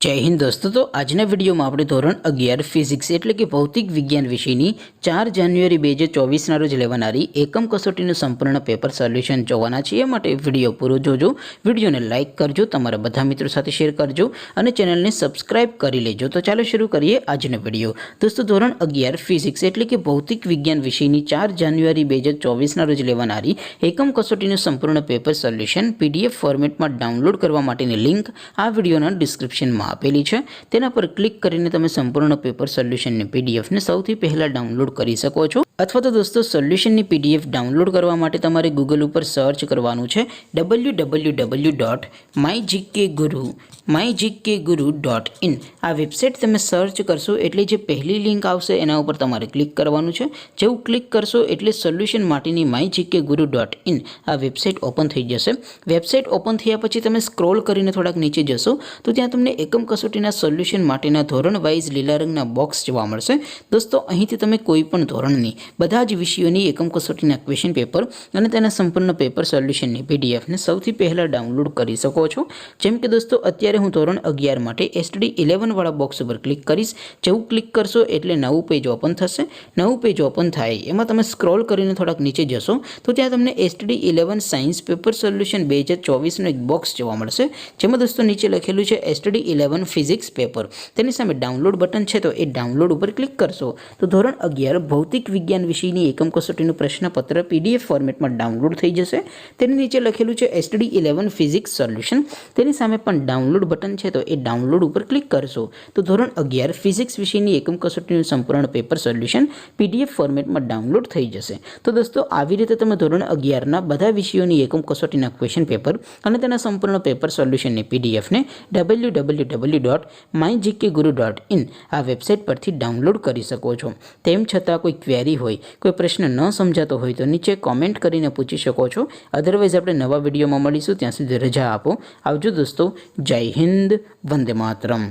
जय हिंद दोस्तों। तो आजना विडियो में આપણે ધોરણ 11 ફિઝિક્સ એટલે કે ભૌતિક વિજ્ઞાન વિષયની 4 જાન્યુઆરી 2024 ના રોજ લેવાનારી એકમ કસોટીનું સંપૂર્ણ પેપર સોલ્યુશન જોવાના છે। એ માટે વિડિયો પૂરો જોજો, વિડિયોને લાઈક કરજો, તમારા બધા મિત્રો સાથે શેર કરજો અને ચેનલને સબસ્ક્રાઇબ કરી લેજો। તો ચાલો શરૂ કરીએ આજનો વિડિયો। દોસ્તો ધોરણ 11 ફિઝિક્સ એટલે કે ભૌતિક વિજ્ઞાન વિષયની 4 જાન્યુઆરી 2024 ના રોજ લેવાનારી એકમ કસોટીનું સંપૂર્ણ પેપર સોલ્યુશન પીડીએફ ફોર્મેટમાં ડાઉનલોડ કરવા માટેની લિંક આ વિડિયોના ડિસ્ક્રિપ્શનમાં આપેલી છે। તેના પર ક્લિક કરીને તમે સંપૂર્ણ પેપર સોલ્યુશનની પીડીએફને સૌથી પહેલા ડાઉનલોડ કરી શકો છો। અથવા તો દોસ્તો સોલ્યુશનની પીડીએફ ડાઉનલોડ કરવા માટે તમારે ગૂગલ ઉપર સર્ચ કરવાનું છે www.mygkguru.in। આ વેબસાઇટ તમે સર્ચ કરશો એટલે જે પહેલી લિંક આવશે એના ઉપર તમારે ક્લિક કરવાનું છે। જેવું ક્લિક કરશો એટલે સોલ્યુશન માટેની mygkguru.in આ વેબસાઇટ ઓપન થઈ જશે। વેબસાઇટ ઓપન થયા પછી તમે સ્ક્રોલ કરીને થોડાક નીચે જશો તો ત્યાં તમને એકમ કસોટીના સોલ્યુશન માટેના ધોરણ વાઇઝ લીલા રંગના બોક્સ જોવા મળશે। દોસ્તો અહીંથી તમે કોઈ પણ ધોરણની બધા જ વિષયોની એકમ કસોટીના ક્વેશ્ચન પેપર અને તેના સંપૂર્ણ પેપર સોલ્યુશનની પીડીએફને સૌથી પહેલા ડાઉનલોડ કરી શકો છો। જેમ કે દોસ્તો અત્યારે હું ધોરણ 11 માટે STD 11 વાળા બોક્સ ઉપર ક્લિક કરીશ। જેવું ક્લિક કરશો એટલે નવું પેજ ઓપન થશે। નવું પેજ ઓપન થાય એમાં તમે સ્ક્રોલ કરીને થોડાક નીચે જશો તો ત્યાં તમને STD 11 સાયન્સ પેપર સોલ્યુશન 2024નું એક બોક્સ જોવા મળશે। જેમાં દોસ્તો નીચે લખેલું છે STD 11 ફિઝિક્સ પેપર। તેની સામે ડાઉનલોડ બટન છે તો એ ડાઉનલોડ ઉપર ક્લિક કરશો તો ધોરણ 11 ભૌતિક વિજ્ઞાન વિષયની એકમ કસોટીનું પ્રશ્નપત્ર પીડીએફ ફોર્મેટમાં ડાઉનલોડ થઈ જશે। તેની નીચે લખેલું છે STD 11 ફિઝિક્સ સોલ્યુશન। તેની સામે પણ ડાઉનલોડ બટન છે તો એ ડાઉનલોડ ઉપર ક્લિક કરશો તો ધોરણ 11 ફિઝિક્સ વિષયની એકમ કસોટીનું સંપૂર્ણ પેપર સોલ્યુશન પીડીએફ ફોર્મેટમાં ડાઉનલોડ થઈ જશે। તો દોસ્તો આવી રીતે તમે ધોરણ 11ના બધા વિષયોની એકમ કસોટીના ક્વેશ્ચન પેપર અને તેના સંપૂર્ણ પેપર સોલ્યુશનની પીડીએફને www.mygkguru.in આ વેબસાઇટ પરથી ડાઉનલોડ કરી શકો છો। તેમ છતાં કોઈ ક્વેરી હોય, કોઈ પ્રશ્ન ન સમજાતો હોય તો નીચે કોમેન્ટ કરીને પૂછી શકો છો। અધરવાઇઝ આપણે નવા વિડીયોમાં મળીશું, ત્યાં સુધી રજા આપો। આવજો દોસ્તો। જય હિન્દ, વંદે માતરમ।